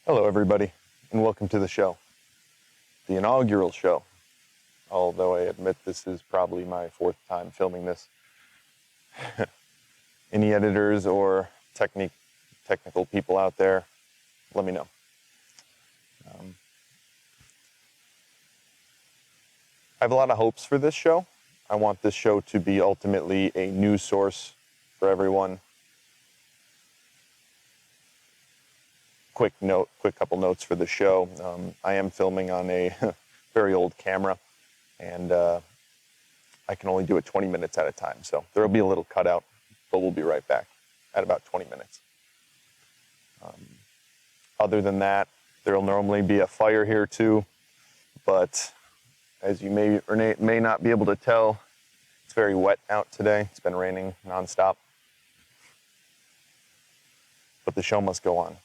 Hello, everybody, and welcome to the show, the inaugural show. Although I admit this is probably my fourth time filming this. Any editors or technical people out there, let me know. I have a lot of hopes for this show. I want this show to be ultimately a news source for everyone. Quick couple notes for the show. I am filming on a very old camera, and I can only do it 20 minutes at a time. So there will be a little cutout, but we'll be right back at about 20 minutes. Other than that, there will normally be a fire here too, but as you may or may not be able to tell, it's very wet out today. It's been raining nonstop, but the show must go on.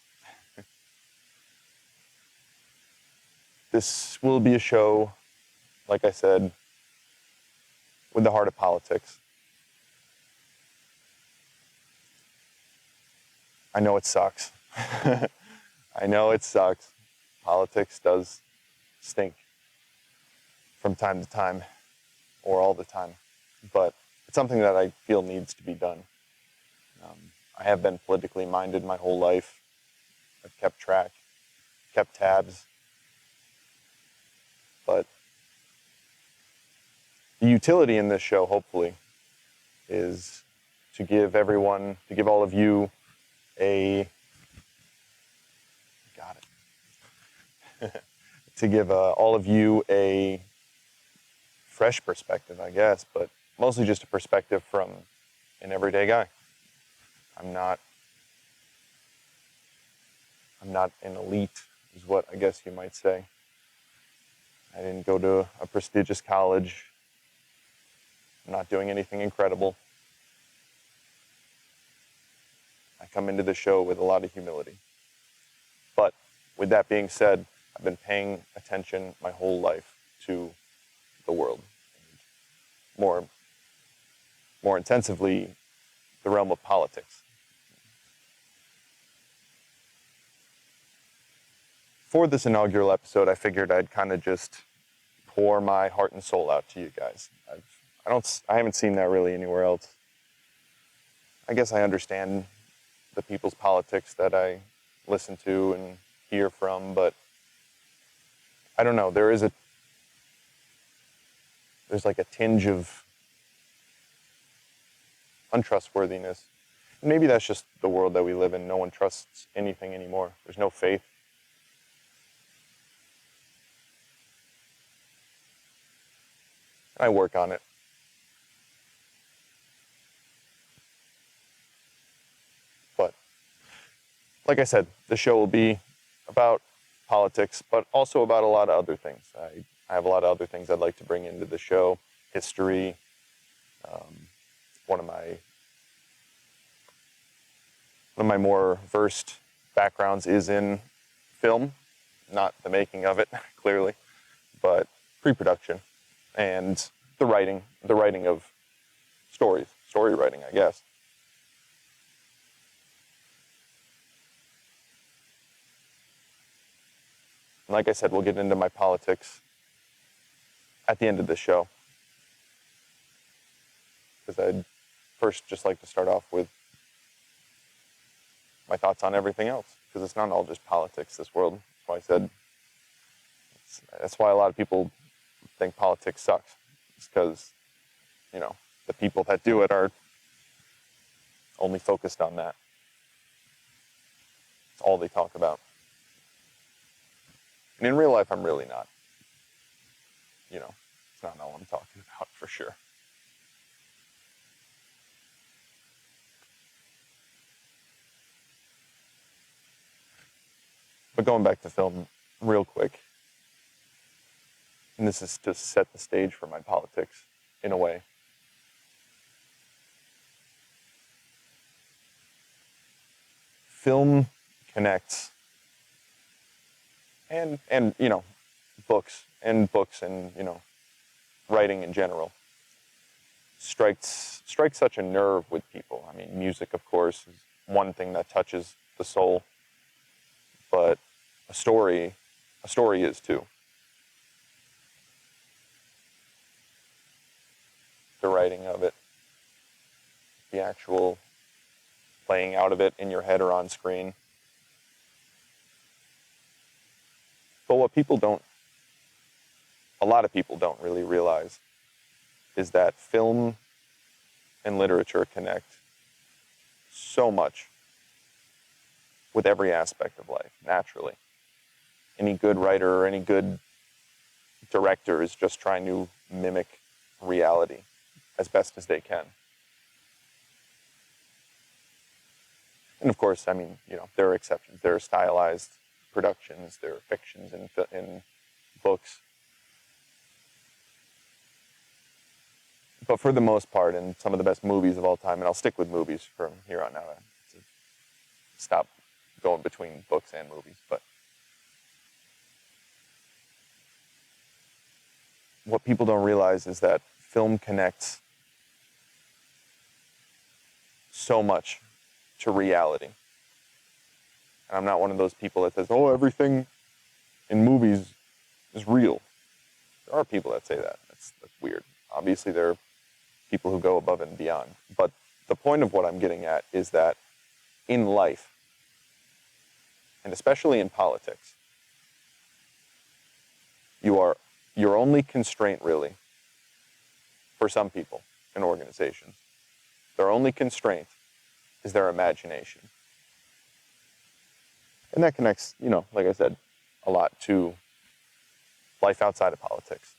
This will be a show, like I said, with the heart of politics. I know it sucks. I know it sucks. Politics does stink from time to time, or all the time, but it's something that I feel needs to be done. I have been politically minded my whole life. I've kept track, kept tabs, but the utility in this show, hopefully, is to give all of you to give all of you a fresh perspective, I guess, but mostly just a perspective from an everyday guy. I'm not an elite, is what I guess you might say. I didn't go to a prestigious college. I'm not doing anything incredible. I come into the show with a lot of humility. But with that being said, I've been paying attention my whole life to the world. More intensively, the realm of politics. For this inaugural episode, I figured I'd kind of just pour my heart and soul out to you guys. I haven't seen that really anywhere else. I guess I understand the people's politics that I listen to and hear from, but I don't know, there's like a tinge of untrustworthiness. Maybe that's just the world that we live in. No one trusts anything anymore. There's no faith. I work on it. But like I said, the show will be about politics, but also about a lot of other things. I have a lot of other things I'd like to bring into the show. History. One of my more versed backgrounds is in film, not the making of it, clearly, but pre-production and the writing of story writing, I guess. And like I said, we'll get into my politics at the end of the show, because I'd first just like to start off with my thoughts on everything else, because it's not all just politics, this world. That's why I said, that's why a lot of people think politics sucks. It's because, the people that do it are only focused on that. It's all they talk about. And in real life, I'm really not. It's not all I'm talking about, for sure. But going back to film real quick, and this is to set the stage for my politics, in a way. Film connects, and books and writing in general strikes such a nerve with people. Music, of course, is one thing that touches the soul, but a story is too. The writing of it, the actual playing out of it in your head or on screen. But what a lot of people don't really realize is that film and literature connect so much with every aspect of life, naturally. Any good writer or any good director is just trying to mimic reality as best as they can. And of course, I mean, there are exceptions. There are stylized productions, there are fictions in books. But for the most part, in some of the best movies of all time, and I'll stick with movies from here on out, to stop going between books and movies, but what people don't realize is that film connects so much to reality. And I'm not one of those people that says, oh, everything in movies is real. There are people that say that. That's weird. Obviously, there are people who go above and beyond. But the point of what I'm getting at is that in life, and especially in politics, your only constraint, really, for some people in organizations, their only constraint is their imagination. And that connects, like I said, a lot to life outside of politics.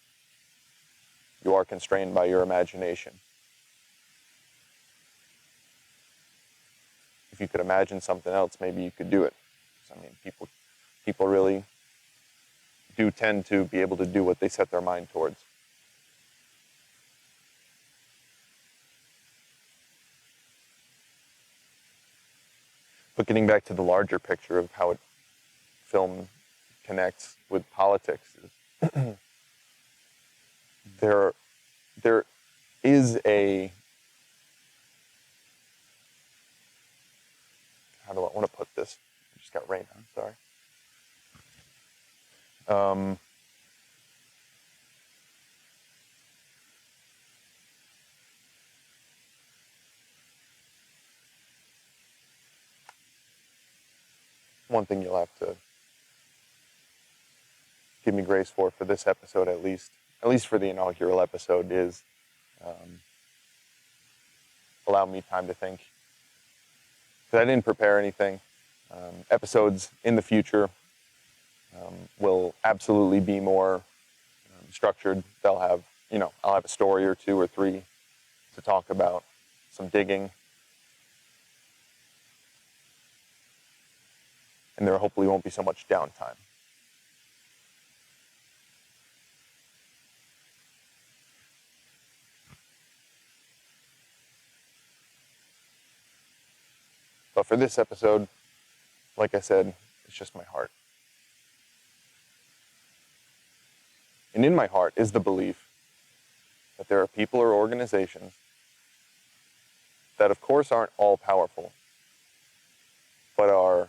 You are constrained by your imagination. If you could imagine something else, maybe you could do it. I mean, people really do tend to be able to do what they set their mind towards. But getting back to the larger picture of how film connects with politics is there is a, how do I want to put this? I just got rain on, sorry. One thing you'll have to give me grace for this episode, at least for the inaugural episode, is allow me time to think. Because I didn't prepare anything. Episodes in the future will absolutely be more structured. They'll have, I'll have a story or two or three to talk about, some digging. And there hopefully won't be so much downtime. But for this episode, like I said, it's just my heart. And in my heart is the belief that there are people or organizations that, of course, aren't all powerful, but are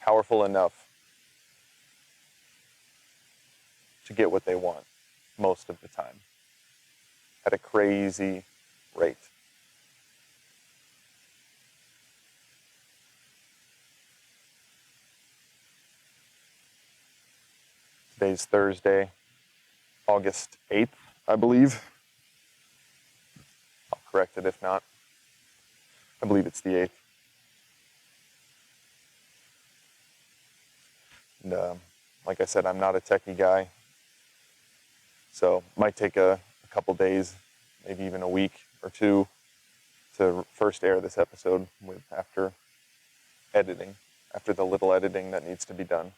powerful enough to get what they want most of the time at a crazy rate. Today's Thursday, August 8th, I believe. I'll correct it if not. I believe it's the 8th. And like I said, I'm not a techie guy. So it might take a couple days, maybe even a week or two to first air this episode after the little editing that needs to be done.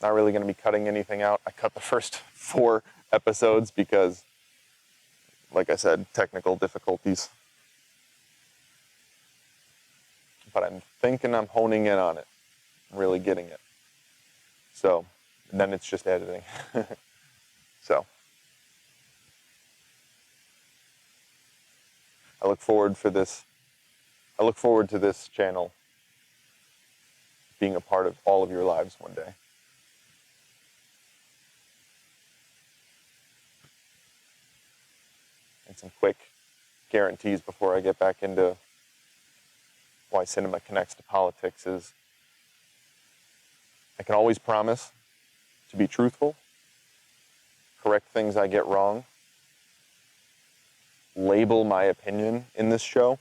Not really going to be cutting anything out. I cut the first 4 episodes because, like I said, technical difficulties. But I'm thinking I'm honing in on it, really getting it. So, then it's just editing. So, I look forward to this channel being a part of all of your lives one day. And some quick guarantees before I get back into why cinema connects to politics is I can always promise to be truthful, correct things I get wrong, label my opinion in this show,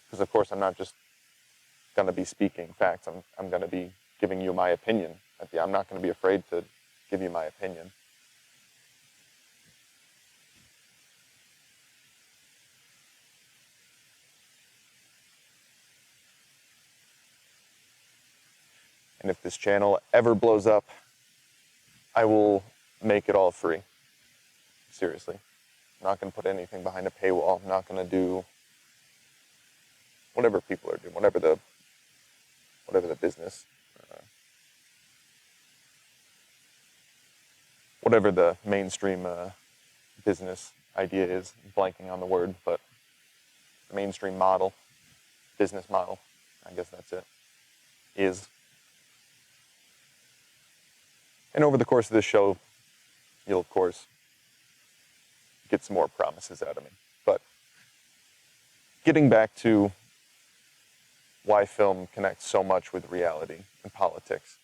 because of course I'm not just going to be speaking facts, I'm going to be giving you my opinion. I'm not going to be afraid to give you my opinion. And if this channel ever blows up, I will make it all free. Seriously. I'm not going to put anything behind a paywall. I'm not going to do whatever people are doing, whatever the business, whatever the mainstream business idea is. I'm blanking on the word, but the mainstream model, business model, I guess that's it, is. And over the course of this show, you'll, of course, get some more promises out of me. But getting back to why film connects so much with reality and politics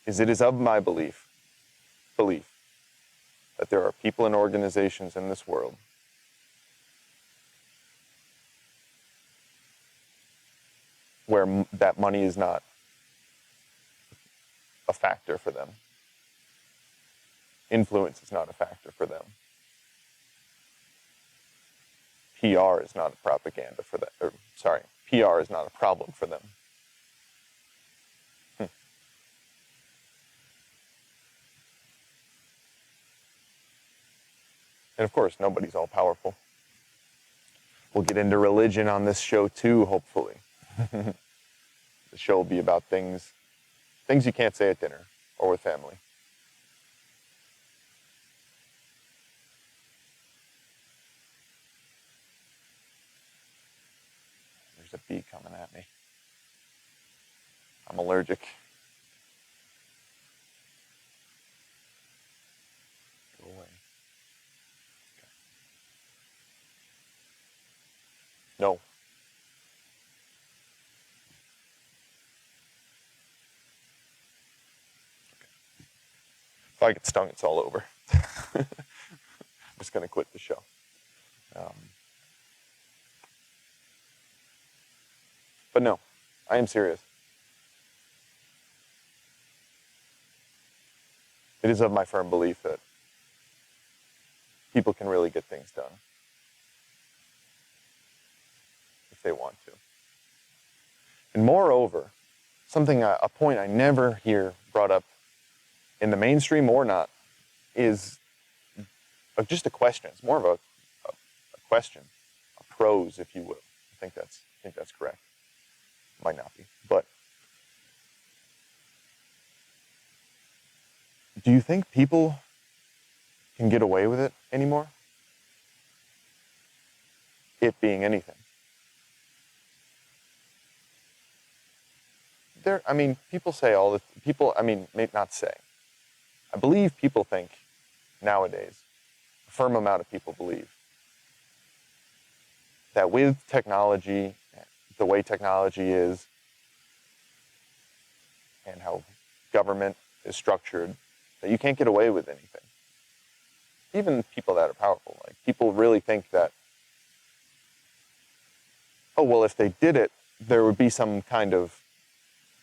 is it is of my belief that there are people and organizations in this world where that money is not a factor for them. Influence is not a factor for them. PR is not a propaganda for them. PR is not a problem for them. And of course, nobody's all powerful. We'll get into religion on this show too, hopefully. The show will be about things you can't say at dinner or with family. There's a bee coming at me. I'm allergic. Go away. Okay. No. If I get stung, it's all over. I'm just going to quit the show. But no, I am serious. It is of my firm belief that people can really get things done if they want to. And moreover, a point I never hear brought up in the mainstream or not is just a question. It's more of a question, a prose, if you will. I think that's correct. Might not be, but do you think people can get away with it anymore? It being anything. People say maybe not say. I believe people think nowadays, a firm amount of people believe that with technology, the way technology is, and how government is structured, that you can't get away with anything. Even people that are powerful, like people really think that, oh, well, if they did it, there would be some kind of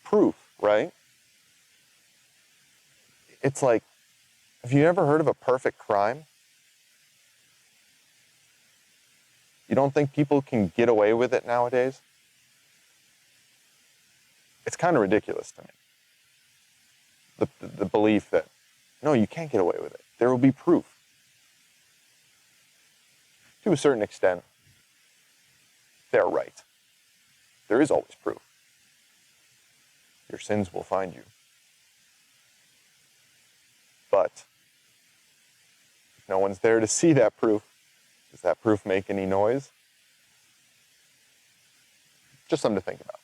proof, right? It's like, have you ever heard of a perfect crime? You don't think people can get away with it nowadays? It's kind of ridiculous to me. The belief that, no, you can't get away with it. There will be proof. To a certain extent, they're right. There is always proof. Your sins will find you. But if no one's there to see that proof, does that proof make any noise? Just something to think about.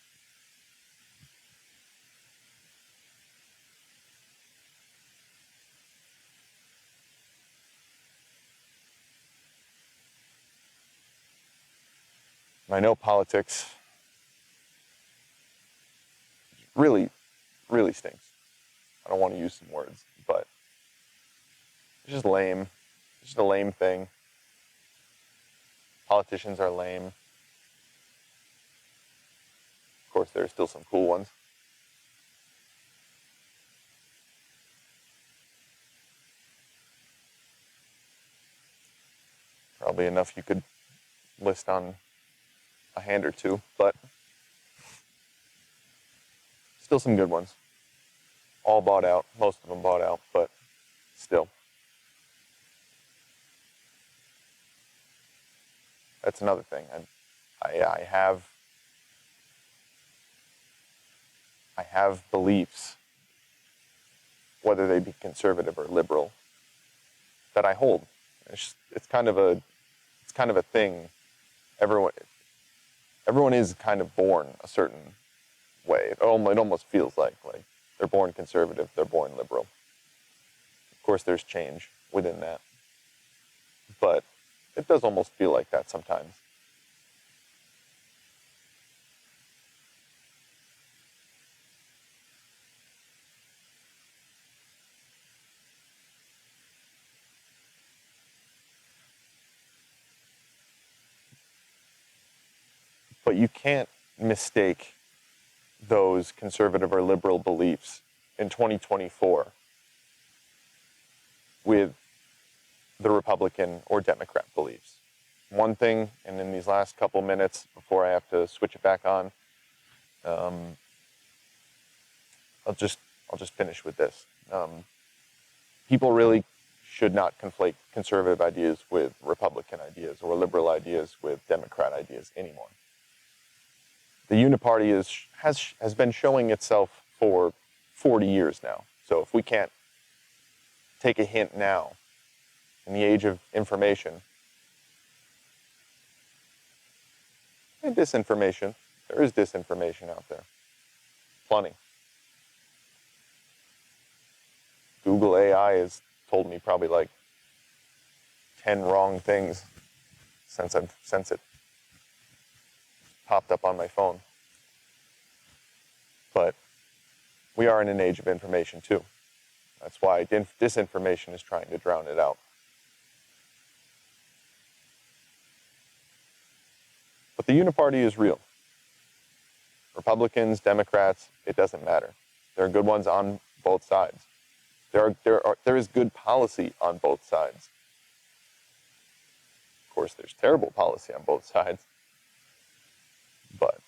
And I know politics really, really stinks. I don't want to use some words, but it's just lame. It's just a lame thing. Politicians are lame. Of course, there are still some cool ones. Probably enough you could list on a hand or two, but still some good ones. All bought out, most of them bought out, but still. That's another thing. I have beliefs, whether they be conservative or liberal, that I hold. It's kind of a thing. Everyone is kind of born a certain way. It almost feels like they're born conservative, they're born liberal. Of course, there's change within that, but it does almost feel like that sometimes. But you can't mistake those conservative or liberal beliefs in 2024 with the Republican or Democrat beliefs. One thing, and in these last couple minutes before I have to switch it back on, I'll just finish with this. People really should not conflate conservative ideas with Republican ideas or liberal ideas with Democrat ideas anymore. The uniparty has been showing itself for 40 years now. So if we can't take a hint now, in the age of information and disinformation, there is disinformation out there. Plenty. Google AI has told me probably like 10 wrong things since it popped up on my phone. But we are in an age of information too. That's why disinformation is trying to drown it out. But the uniparty is real. Republicans, Democrats, it doesn't matter. There are good ones on both sides. There is good policy on both sides. Of course, there's terrible policy on both sides. But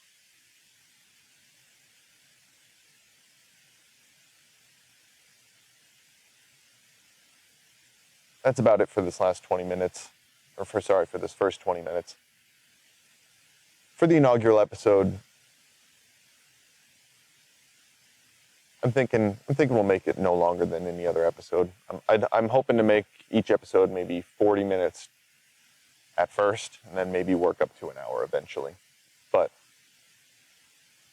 that's about it for this last 20 minutes, for this first 20 minutes. For the inaugural episode, I'm thinking we'll make it no longer than any other episode. I'm hoping to make each episode maybe 40 minutes at first, and then maybe work up to an hour eventually. But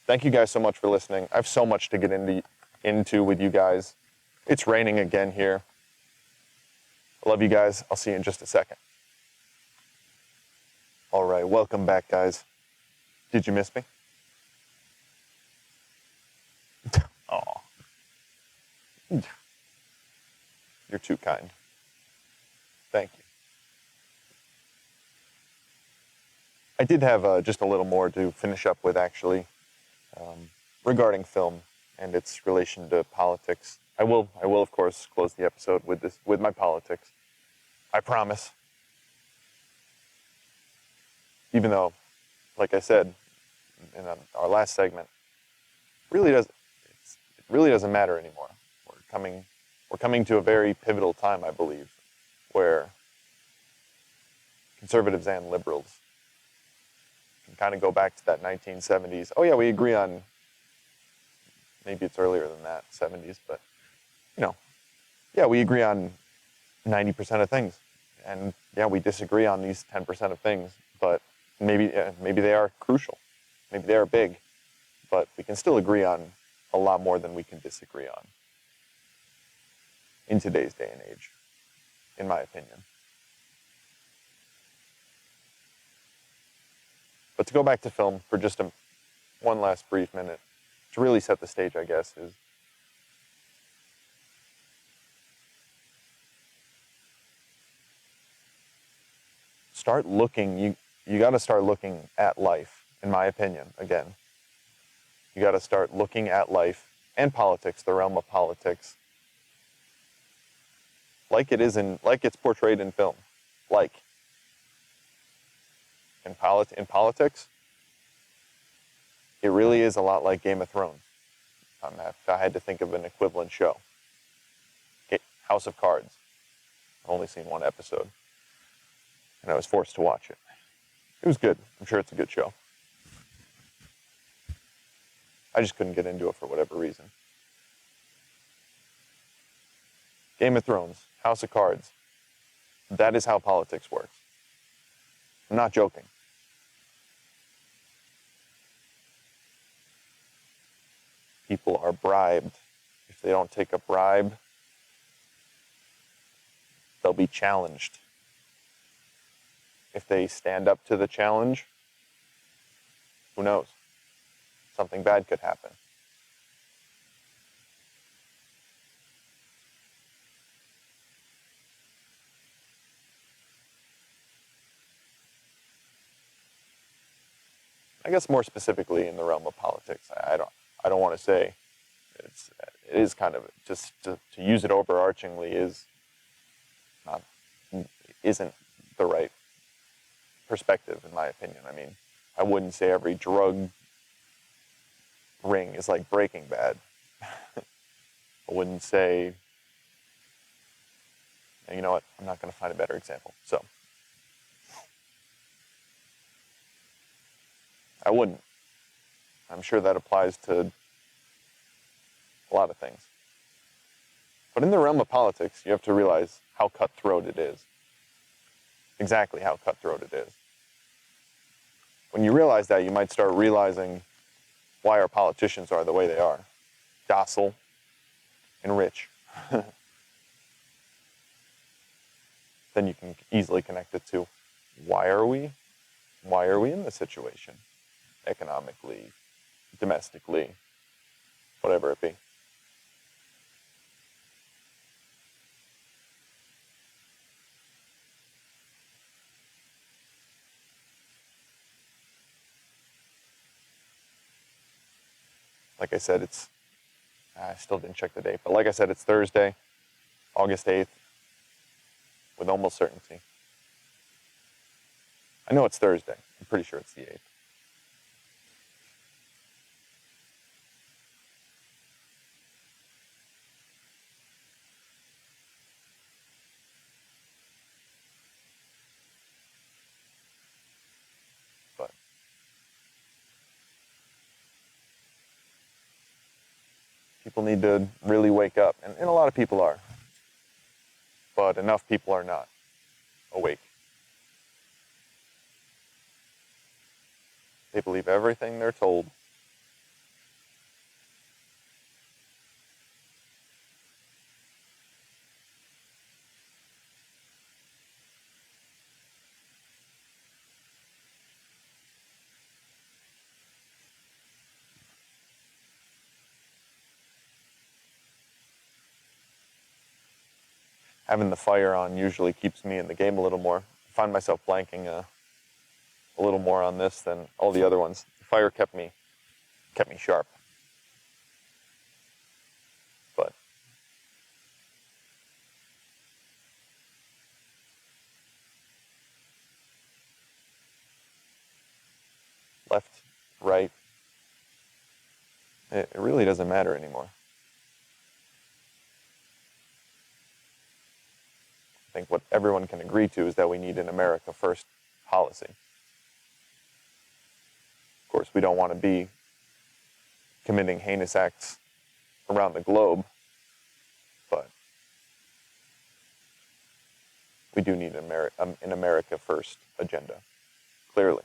thank you guys so much for listening. I have so much to get into with you guys. It's raining again here. I love you guys. I'll see you in just a second. All right, welcome back, guys. Did you miss me? Aw. You're too kind. Thank you. I did have just a little more to finish up with, actually, regarding film and its relation to politics. I will, of course, close the episode with my politics. I promise. Even though, like I said in our last segment, it really doesn't matter anymore. We're coming to a very pivotal time, I believe, where conservatives and liberals can kind of go back to that 1970s. Oh yeah, we agree on, maybe it's earlier than that, 70s, but yeah, we agree on 90% of things, and yeah, we disagree on these 10% of things, but maybe they are crucial, maybe they are big, but we can still agree on a lot more than we can disagree on in today's day and age, in my opinion. But to go back to film for just one last brief minute, to really set the stage, I guess, is start looking, you got to start looking at life, in my opinion, again. You got to start looking at life and politics, the realm of politics, like it's portrayed in film. Like, in politics, it really is a lot like Game of Thrones. If I had to think of an equivalent show. House of Cards. I've only seen one episode, and I was forced to watch it. It was good. I'm sure it's a good show. I just couldn't get into it for whatever reason. Game of Thrones, House of Cards. That is how politics works. I'm not joking. People are bribed. If they don't take a bribe, they'll be challenged. If they stand up to the challenge, who knows? Something bad could happen. I guess more specifically in the realm of politics, I don't want to say it is kind of just to use it overarchingly isn't the right perspective, in my opinion. I mean, I wouldn't say every drug ring is like Breaking Bad. I wouldn't say, you know what, I'm not going to find a better example. So, I wouldn't. I'm sure that applies to a lot of things. But in the realm of politics, you have to realize how cutthroat it is. Exactly how cutthroat it is. When you realize that, you might start realizing why our politicians are the way they are. Docile and rich. Then you can easily connect it to why are we in this situation? Economically, domestically, whatever it be. Like I said, I still didn't check the date, but like I said, it's Thursday, August 8th, with almost certainty. I know it's Thursday. I'm pretty sure it's the 8th. But people need to really wake up, and a lot of people are. But enough people are not awake. They believe everything they're told. Having the fire on usually keeps me in the game a little more. I find myself blanking a little more on this than all the other ones. The fire kept me sharp. But left, right, it really doesn't matter anymore. I think what everyone can agree to is that we need an America First policy. Of course, we don't want to be committing heinous acts around the globe, but we do need an America First agenda, clearly.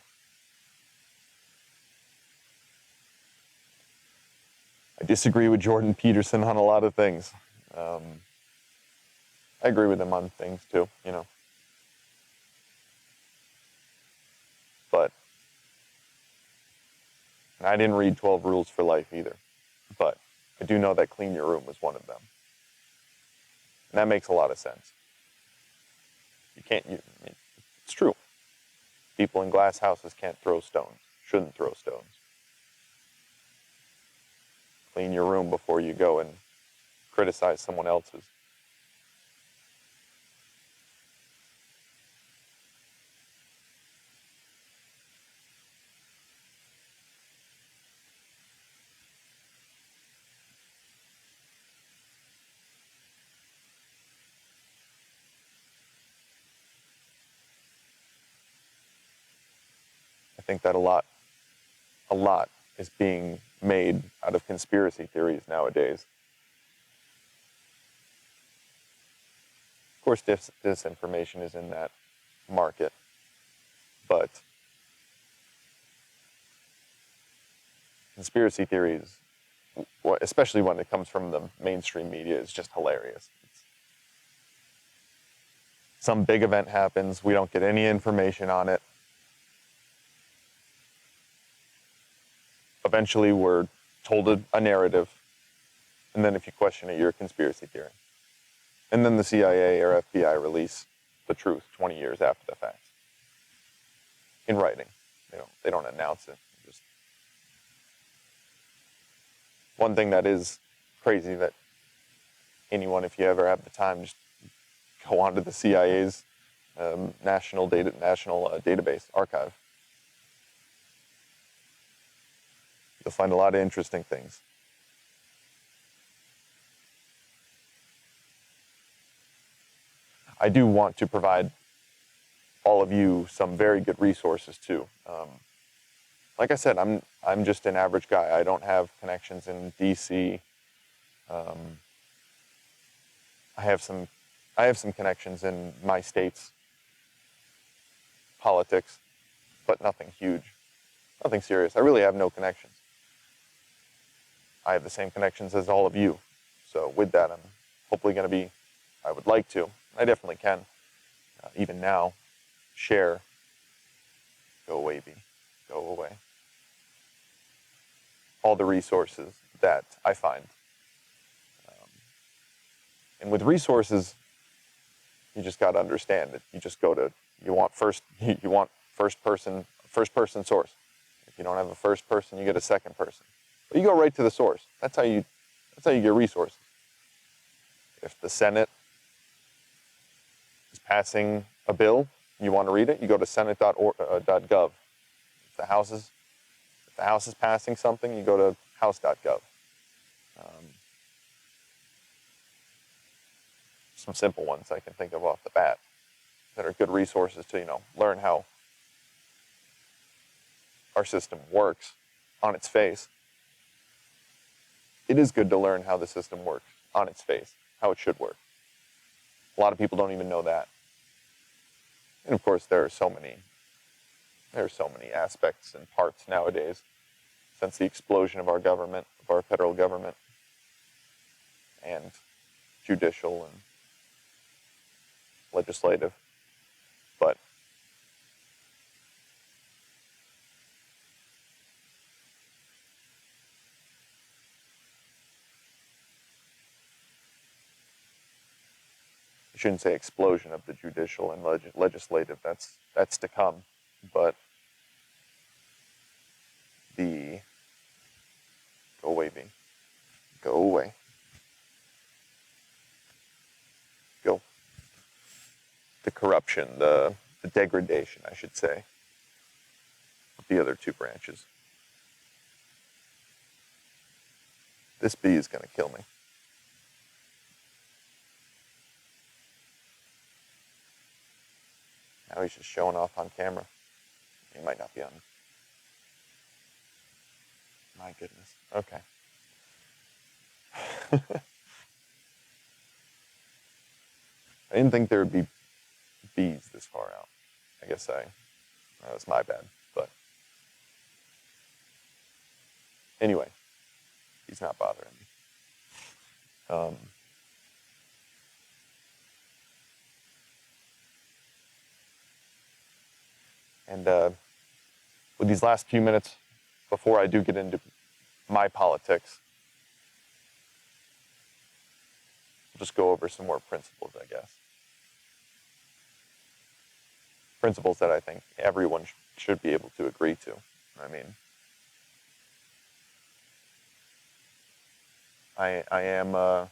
I disagree with Jordan Peterson on a lot of things. I agree with him on things too, But And I didn't read 12 Rules for Life either, but I do know that clean your room was one of them. And that makes a lot of sense. It's true. People in glass houses can't throw stones, shouldn't throw stones. Clean your room before you go and criticize someone else's. I think that a lot is being made out of conspiracy theories nowadays. Of course, disinformation is in that market, but conspiracy theories, especially when it comes from the mainstream media, is just hilarious. Some big event happens, we don't get any information on it. Eventually, we're told a narrative, and then if you question it, you're a conspiracy theorist. And then the CIA or FBI release the truth 20 years after the fact, in writing. They don't announce it. Just one thing that is crazy that anyone, if you ever have the time, just go onto the CIA's national database archive. You'll find a lot of interesting things. I do want to provide all of you some very good resources too. Like I said, I'm just an average guy. I don't have connections in DC. I have some connections in my state's politics, but nothing huge, nothing serious. I really have no connections. I have the same connections as all of you. So with that, I'm hopefully going to be, I would like to, I definitely can, even now, share, go away, B, go away, all the resources that I find. And with resources, you just got to understand that you just go to, you want first person source. If you don't have a first person, you get a second person. But you go right to the source. That's how you get resources. If the Senate is passing a bill, you want to read it, you go to senate.gov. If the House is passing something, you go to house.gov. Some simple ones I can think of off the bat that are good resources to, learn how our system works on its face. It is good to learn how the system works on its face, how it should work. A lot of people don't even know that. And of course, there are so many aspects and parts nowadays since the explosion of our government, of our federal government, and judicial and legislative. But I shouldn't say explosion of the judicial and legislative. That's to come. But the go away, B. Go away. Go. The corruption, the degradation, I should say, of the other two branches. This bee is going to kill me. Now he's just showing off on camera. He might not be on. My goodness. Okay. I didn't think there would be bees this far out. I guess that was my bad. But anyway, he's not bothering me. And with these last few minutes before I do get into my politics, I'll just go over some more principles, I guess. Principles that I think everyone should be able to agree to. I mean, I am an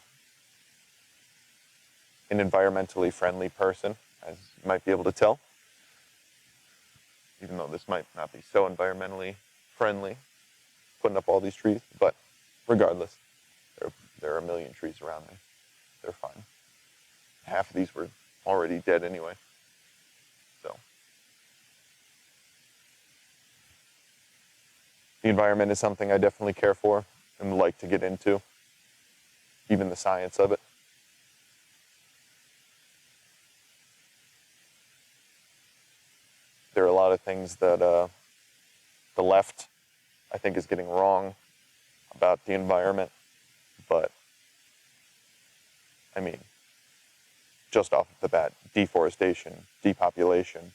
environmentally friendly person, as you might be able to tell, even though this might not be so environmentally friendly, putting up all these trees, but regardless, there are a million trees around me. They're fine. Half of these were already dead anyway. So the environment is something I definitely care for and like to get into, even the science of it. There are a lot of things that the left, I think, is getting wrong about the environment, but I mean, just off the bat, deforestation, depopulation,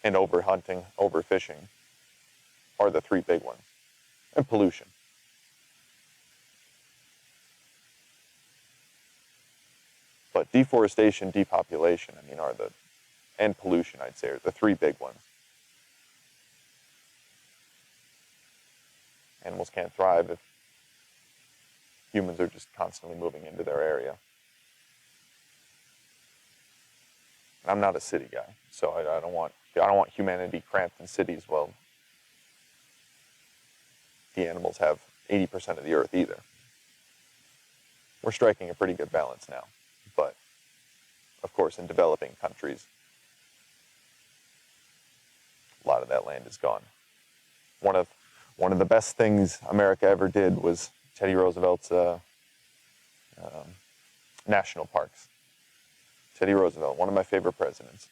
and overhunting, overfishing are the three big ones, and pollution. But deforestation, depopulation, I mean, and pollution, I'd say, are the three big ones. Animals can't thrive if humans are just constantly moving into their area. I'm not a city guy, so I don't want humanity cramped in cities. Well, the animals have 80% of the earth either. We're striking a pretty good balance now, but of course, in developing countries, a lot of that land is gone. One of the best things America ever did was Teddy Roosevelt's national parks. Teddy Roosevelt, one of my favorite presidents.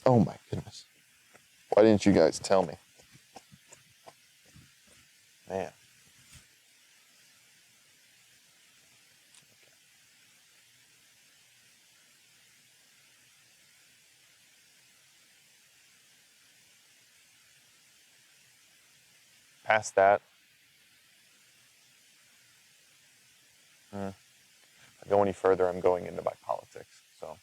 Oh my goodness. Why didn't you guys tell me? Man. Past that, if I go any further, I'm going into my politics. So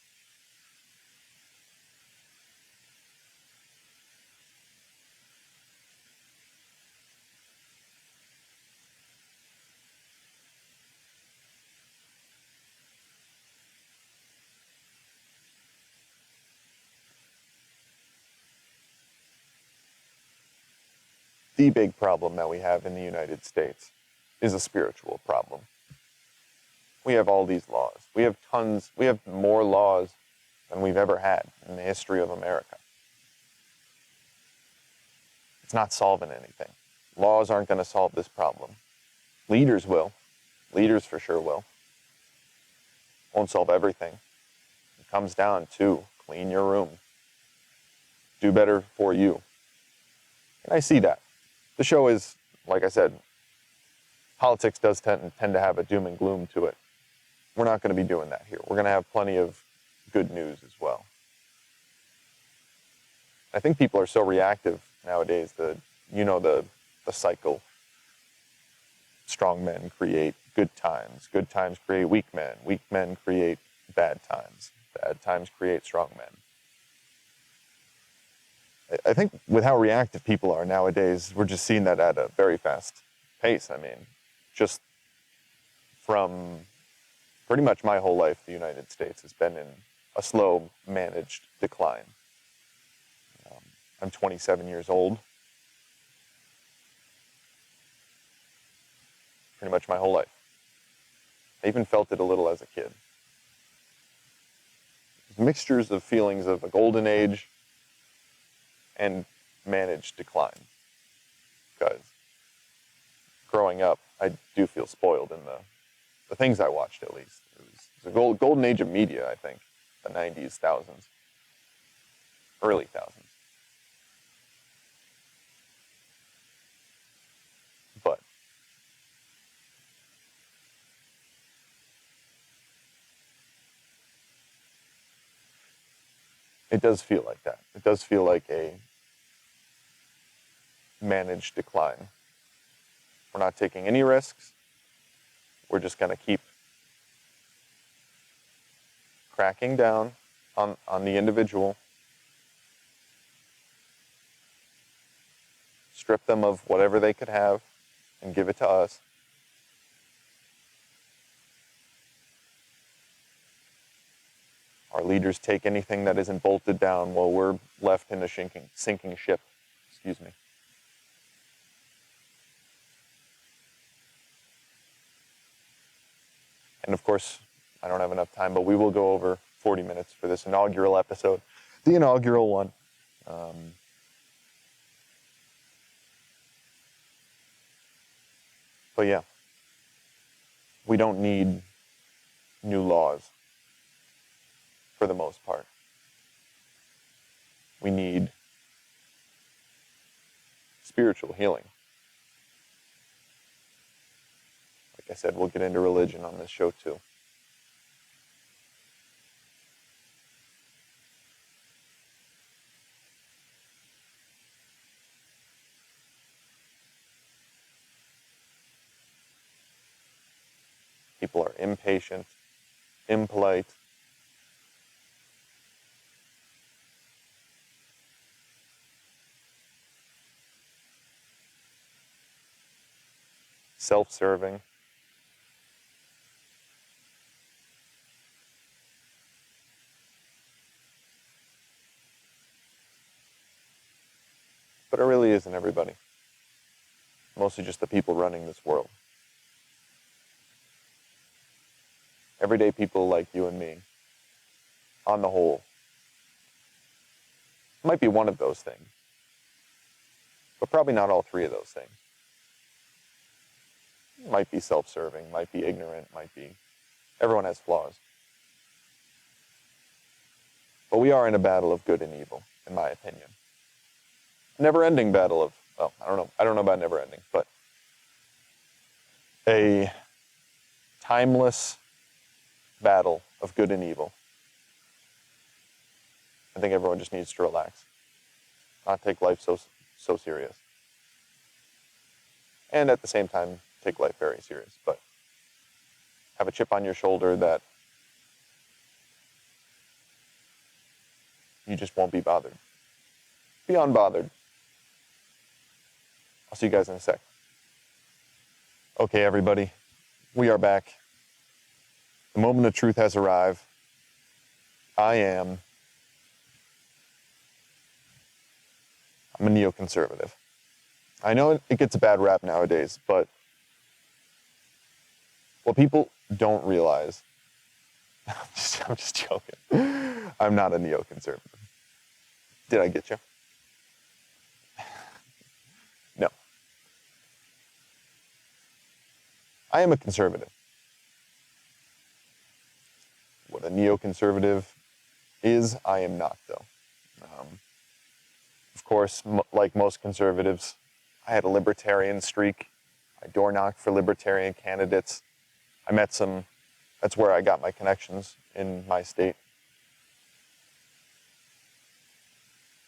the big problem that we have in the United States is a spiritual problem. We have all these laws. We have more laws than we've ever had in the history of America. It's not solving anything. Laws aren't going to solve this problem. Leaders will. Leaders for sure will. Won't solve everything. It comes down to clean your room. Do better for you. And I see that. The show is, like I said, politics does tend to have a doom and gloom to it. We're not going to be doing that here. We're going to have plenty of good news as well. I think people are so reactive nowadays that, the cycle. Strong men create good times create weak men create bad times create strong men. I think with how reactive people are nowadays, we're just seeing that at a very fast pace. I mean, just from pretty much my whole life, the United States has been in a slow, managed decline. I'm 27 years old. Pretty much my whole life. I even felt it a little as a kid. Mixtures of feelings of a golden age and managed decline. Because growing up, I do feel spoiled in the things I watched, at least. It was a golden age of media, I think. The 90s, thousands. Early thousands. But It does feel like that. It does feel like a managed decline. We're not taking any risks. We're just going to keep cracking down on the individual, strip them of whatever they could have, and give it to us. Our leaders take anything that isn't bolted down while we're left in a sinking ship. Excuse me. And of course, I don't have enough time, but we will go over 40 minutes for this inaugural episode, the inaugural one. But yeah, we don't need new laws for the most part. We need spiritual healing. Like I said, we'll get into religion on this show too. People are impatient, impolite, self-serving. But it really isn't everybody. Mostly just the people running this world. Everyday people like you and me, on the whole, might be one of those things, but probably not all three of those things. Might be self-serving, might be ignorant, might be... Everyone has flaws. But we are in a battle of good and evil, in my opinion. Never-ending battle of... Well, I don't know about never-ending, but a timeless battle of good and evil. I think everyone just needs to relax, not take life so serious, and at the same time take life very serious, but have a chip on your shoulder that you just won't be bothered. Be unbothered. I'll see you guys in a sec. Okay, everybody, we are back. The moment of truth has arrived. I'm a neoconservative. I know it gets a bad rap nowadays, but what people don't realize, I'm just joking. I'm not a neoconservative. Did I get you? No. I am a conservative. What a neoconservative is, I am not, though. Of course, like most conservatives, I had a libertarian streak. I door knocked for libertarian candidates. I met some, that's where I got my connections in my state.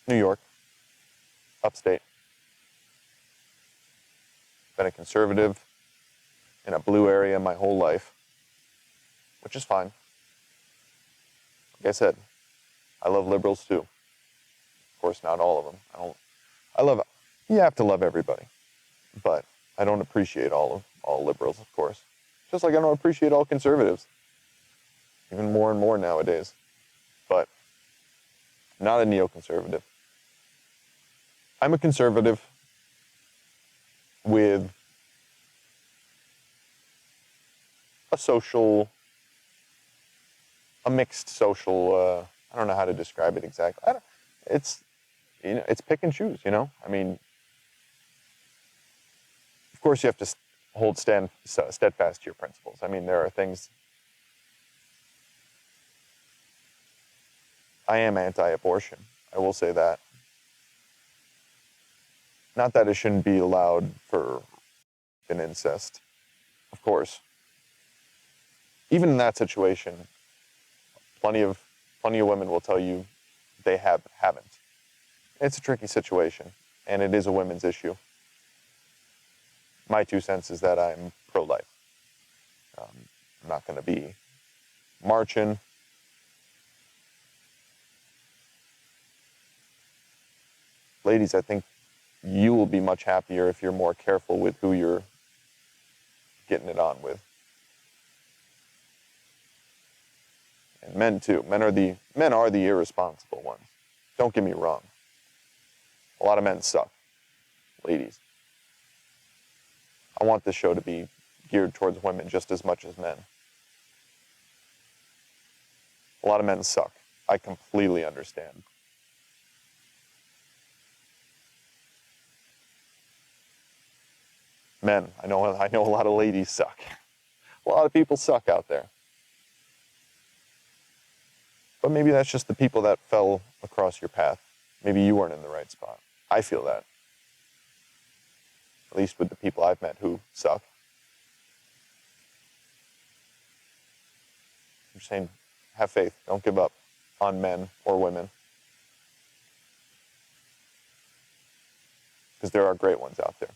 New York, upstate. Been a conservative in a blue area my whole life, which is fine. Like I said, I love liberals too. Of course, not all of them. You have to love everybody, but I don't appreciate all liberals, of course. Just like I don't appreciate all conservatives, even more and more nowadays. But not a neoconservative. I'm a conservative with a mixed social, I don't know how to describe it exactly. It's pick and choose, I mean, of course you have to hold steadfast to your principles. I mean, there are things. I am anti-abortion. I will say that. Not that it shouldn't be allowed for an incest, of course. Even in that situation, plenty of women will tell you they haven't. It's a tricky situation, and it is a women's issue. My 2 cents is that I'm pro-life. I'm not going to be marching. Ladies, I think you will be much happier if you're more careful with who you're getting it on with. And men too. Men are the irresponsible ones. Don't get me wrong. A lot of men suck. Ladies. I want this show to be geared towards women just as much as men. A lot of men suck. I completely understand. Men, I know a lot of ladies suck. A lot of people suck out there. But maybe that's just the people that fell across your path. Maybe you weren't in the right spot. I feel that. At least with the people I've met who suck. I'm just saying, have faith. Don't give up on men or women. Because there are great ones out there.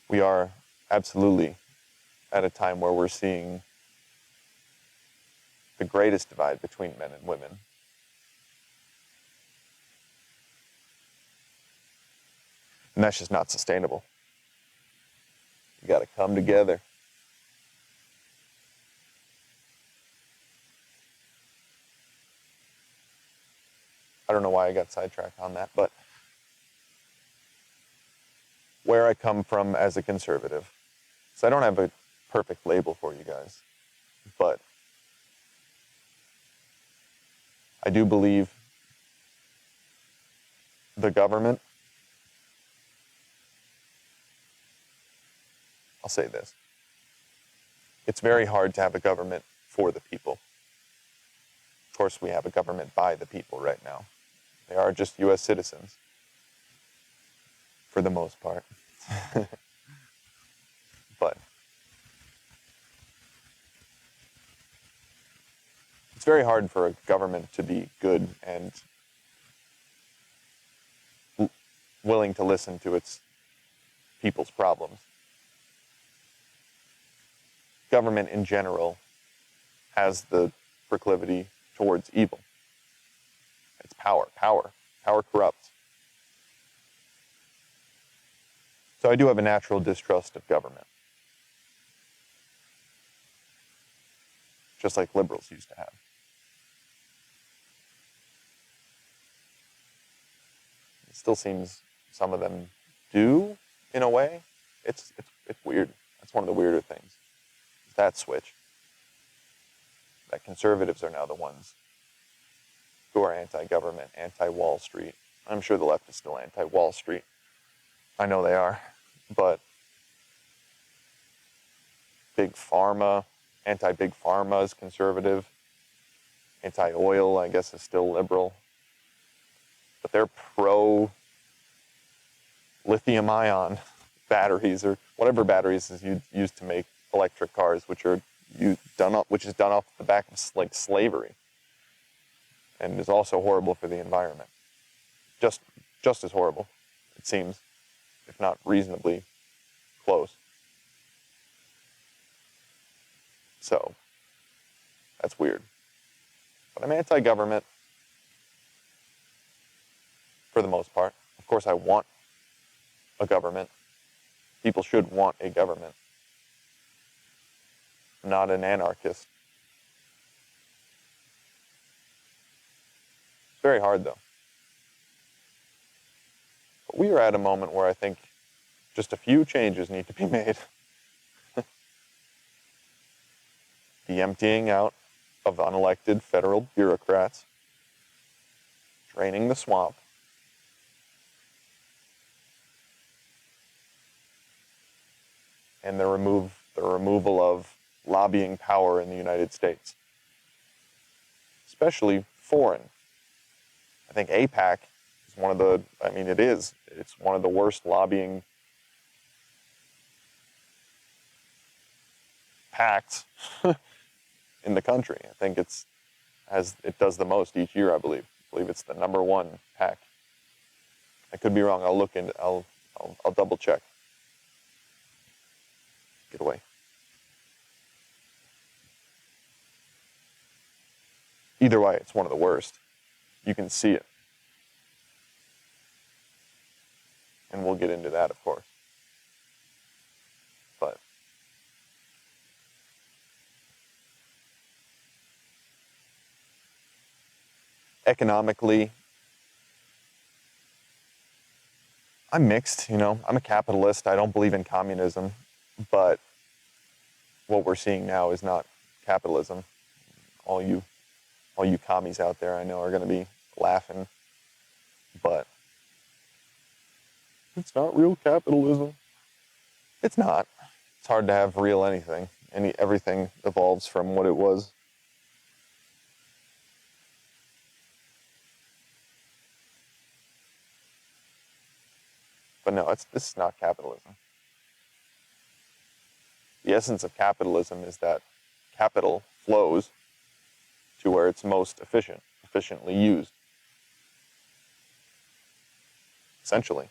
We are absolutely at a time where we're seeing the greatest divide between men and women. And that's just not sustainable. You got to come together. I don't know why I got sidetracked on that, but where I come from as a conservative. So I don't have a perfect label for you guys, but I do believe the government, I'll say this, it's very hard to have a government for the people. Of course, we have a government by the people right now. They are just U.S. citizens, for the most part. But it's very hard for a government to be good and willing to listen to its people's problems. Government in general has the proclivity towards evil. It's power. Power corrupts. So I do have a natural distrust of government. Just like liberals used to have. It still seems some of them do, in a way. It's weird. That's one of the weirder things. That switch. That conservatives are now the ones who are anti-government, anti-Wall Street. I'm sure the left is still anti-Wall Street. I know they are. But big pharma, anti-big pharma is conservative. Anti-oil, I guess, is still liberal. But they're pro-lithium-ion batteries, or whatever batteries is used to make electric cars, which is done off the back of like slavery, and is also horrible for the environment. Just as horrible, it seems, if not reasonably close. So that's weird. But I'm anti-government for the most part. Of course, I want a government. People should want a government. I'm not an anarchist. It's very hard, though. But we are at a moment where I think just a few changes need to be made. The emptying out of unelected federal bureaucrats, draining the swamp, and the removal of lobbying power in the United States, especially foreign. I think AIPAC is one of the, I mean, it is. It's one of the worst lobbying pacts in the country. I think it does the most each year, I believe. I believe it's the #1 pack. I could be wrong. I'll double check. Get away. Either way, it's one of the worst. You can see it. And we'll get into that, of course. But economically, I'm mixed, you know. I'm a capitalist. I don't believe in communism. But what we're seeing now is not capitalism. All you commies out there, I know, are going to be laughing. But it's not real capitalism. It's not. It's hard to have real anything. Everything evolves from what it was. But no, this is not capitalism. The essence of capitalism is that capital flows to where it's most efficiently used. Essentially.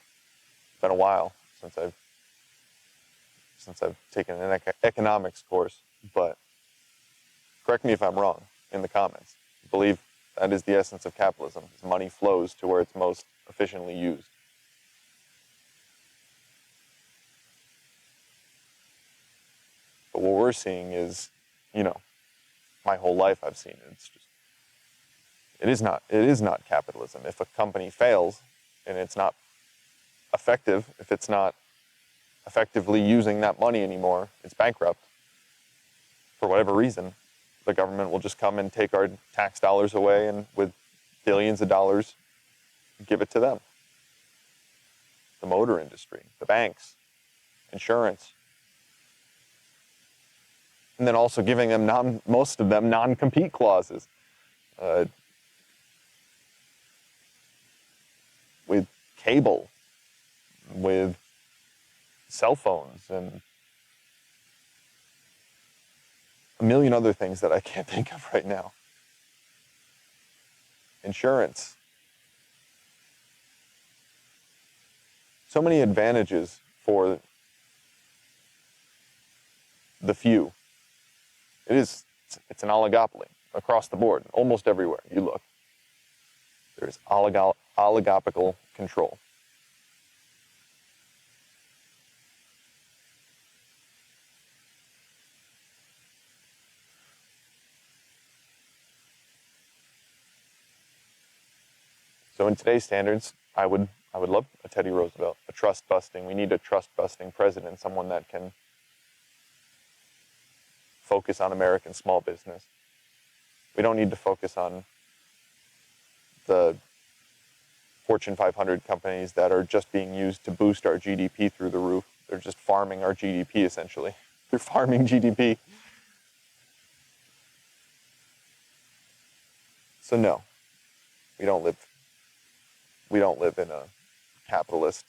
It's been a while since I've taken an economics course, but correct me if I'm wrong in the comments. I believe that is the essence of capitalism. Money flows to where it's most efficiently used. But what we're seeing is, you know, my whole life I've seen it. It is not capitalism. If a company fails and it's not effective, if it's not effectively using that money anymore, it's bankrupt. For whatever reason, the government will just come and take our tax dollars away and with billions of dollars, give it to them. The motor industry, the banks, insurance. And then also giving them most of them non-compete clauses. With cable, with cell phones, and a million other things that I can't think of right now. Insurance. So many advantages for the few. It's an oligopoly across the board, almost everywhere you look. There's oligopical control. So in today's standards, I would love a Teddy Roosevelt, a trust busting. We need a trust busting president, someone that can focus on American small business. We don't need to focus on the Fortune 500 companies that are just being used to boost our GDP through the roof. They're just farming our GDP, essentially. They're farming GDP. So no, we don't live in a capitalist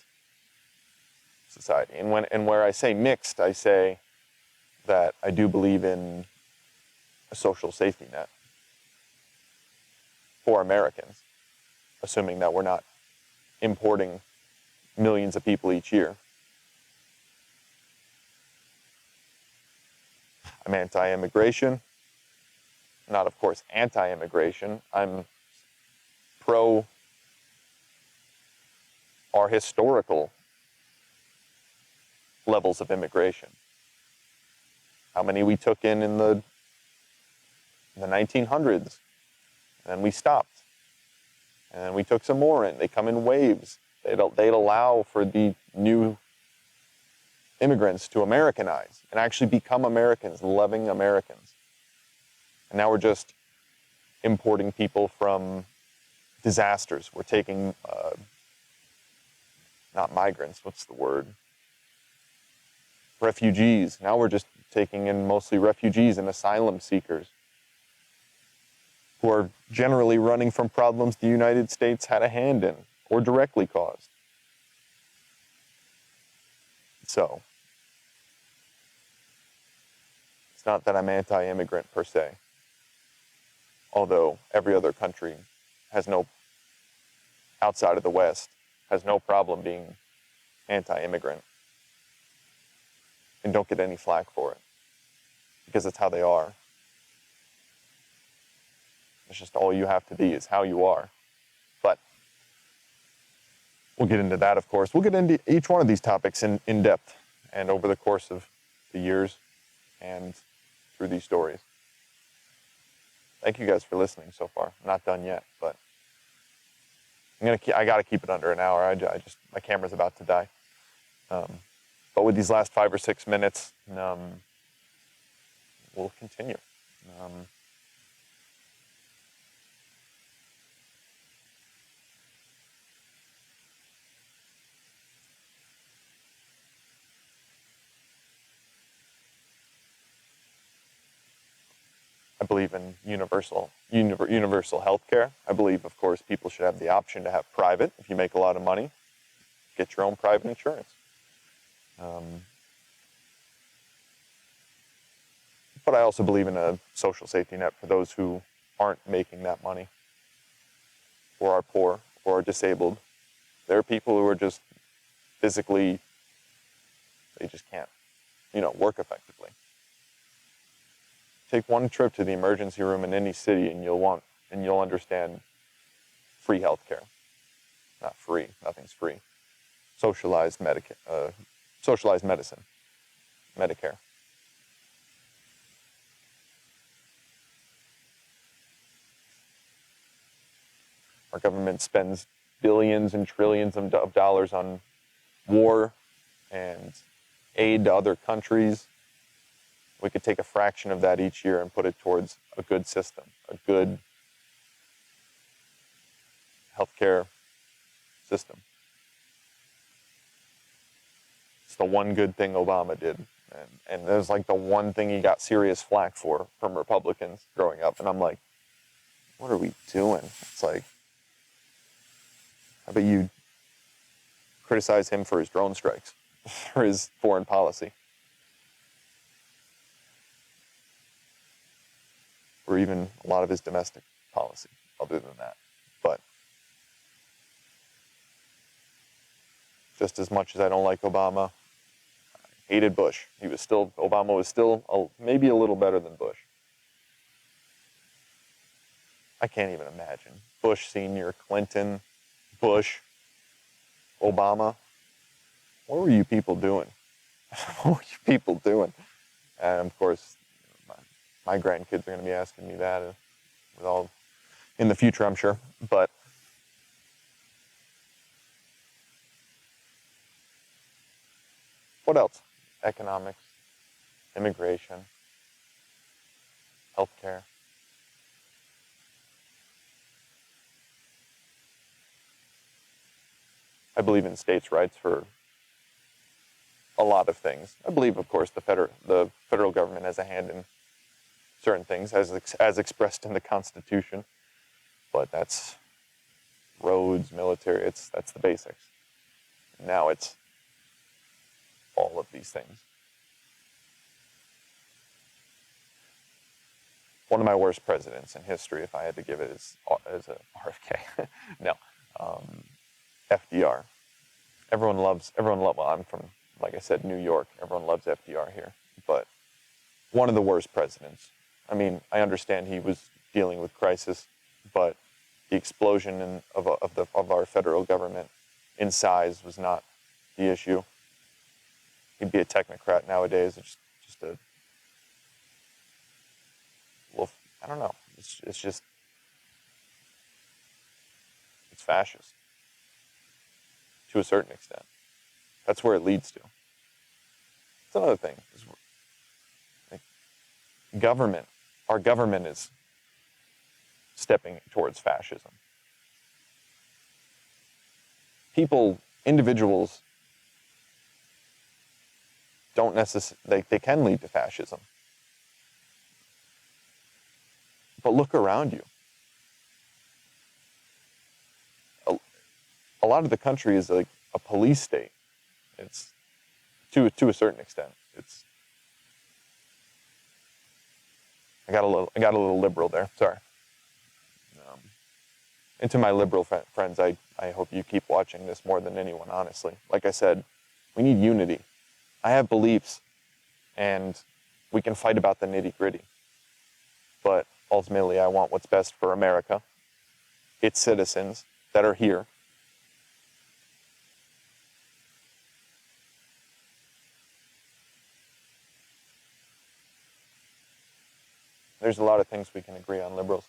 society. And where I say mixed, I say that I do believe in a social safety net for Americans, assuming that we're not importing millions of people each year. I'm anti-immigration. Not, of course, anti-immigration. I'm pro our historical levels of immigration. How many we took in the 1900s, and then we stopped. And we took some more in. They come in waves. They'd allow for the new immigrants to Americanize and actually become Americans, loving Americans. And now we're just importing people from disasters. We're taking, not migrants, what's the word? Refugees. Now we're just taking in mostly refugees and asylum seekers who are generally running from problems the United States had a hand in or directly caused. So, it's not that I'm anti-immigrant per se, although every other country has no, outside of the West, has no problem being anti-immigrant and don't get any flack for it because it's how they are. It's just all you have to be is how you are. But we'll get into that, of course. We'll get into each one of these topics in depth and over the course of the years and through these stories. Thank you guys for listening so far. I'm not done yet, but I got to keep it under an hour. My camera's about to die. But with these last 5 or 6 minutes, we'll continue. I believe in universal health care. I believe, of course, people should have the option to have private. If you make a lot of money, get your own private insurance. But I also believe in a social safety net for those who aren't making that money, or are poor, or are disabled. There are people who are just physically, they just can't, work effectively. Take one trip to the emergency room in any city and you'll understand free healthcare. Not free, nothing's free. Socialized medicine, Medicare. Our government spends billions and trillions of dollars on war and aid to other countries. We could take a fraction of that each year and put it towards a good system, a good healthcare system. It's the one good thing Obama did. And there's like the one thing he got serious flack for from Republicans growing up. And I'm like, what are we doing? It's like, how about you criticize him for his drone strikes, for his foreign policy? Or even a lot of his domestic policy, other than that. But just as much as I don't like Obama, I hated Bush. Obama was still maybe a little better than Bush. I can't even imagine. Bush Sr., Clinton, Bush, Obama. What were you people doing? What were you people doing? And of course, my grandkids are going to be asking me that in the future, I'm sure. But what else? Economics, immigration, healthcare. I believe in states' rights for a lot of things. I believe, of course, the federal government has a hand in certain things as expressed in the Constitution, but that's roads, military, that's the basics. Now it's all of these things. One of my worst presidents in history, if I had to give it as a RFK, no, FDR. Well, I'm from, like I said, New York. Everyone loves FDR here, but one of the worst presidents. I mean, I understand he was dealing with crisis, but the explosion of our federal government in size was not the issue. He'd be a technocrat nowadays. It's just a, well, I don't know. It's just, it's fascist to a certain extent. That's where it leads to. It's another thing. Our government is stepping towards fascism. Individuals don't necessarily, they can lead to fascism. But look around you. a lot of the country is like a police state. It's to a certain extent. It's I got a little liberal there. Sorry. Um, and to my liberal friends, I hope you keep watching this more than anyone. Honestly, like I said, we need unity. I have beliefs, and we can fight about the nitty-gritty. But ultimately, I want what's best for America, its citizens that are here. There's a lot of things we can agree on, liberals.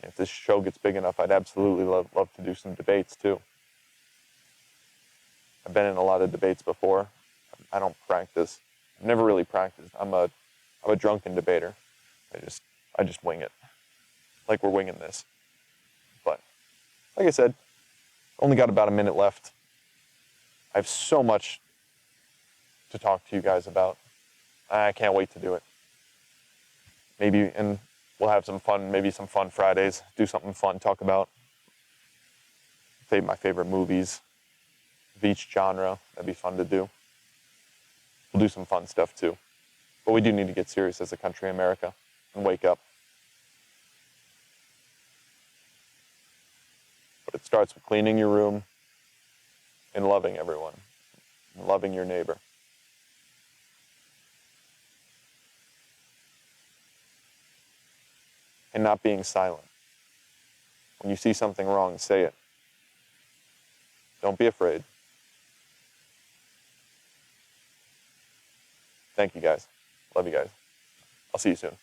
If this show gets big enough, I'd absolutely love to do some debates too. I've been in a lot of debates before. I don't practice. I've never really practiced. I'm a drunken debater. I just wing it, like we're winging this. But like I said, only got about a minute left. I have so much to talk to you guys about. I can't wait to do it. Maybe, and we'll have some fun, maybe some fun Fridays, do something fun, talk about my favorite movies of each genre. That'd be fun to do. We'll do some fun stuff too. But we do need to get serious as a country, America, and wake up. But it starts with cleaning your room and loving everyone, and loving your neighbor. And not being silent. When you see something wrong, say it. Don't be afraid. Thank you guys. Love you guys. I'll see you soon.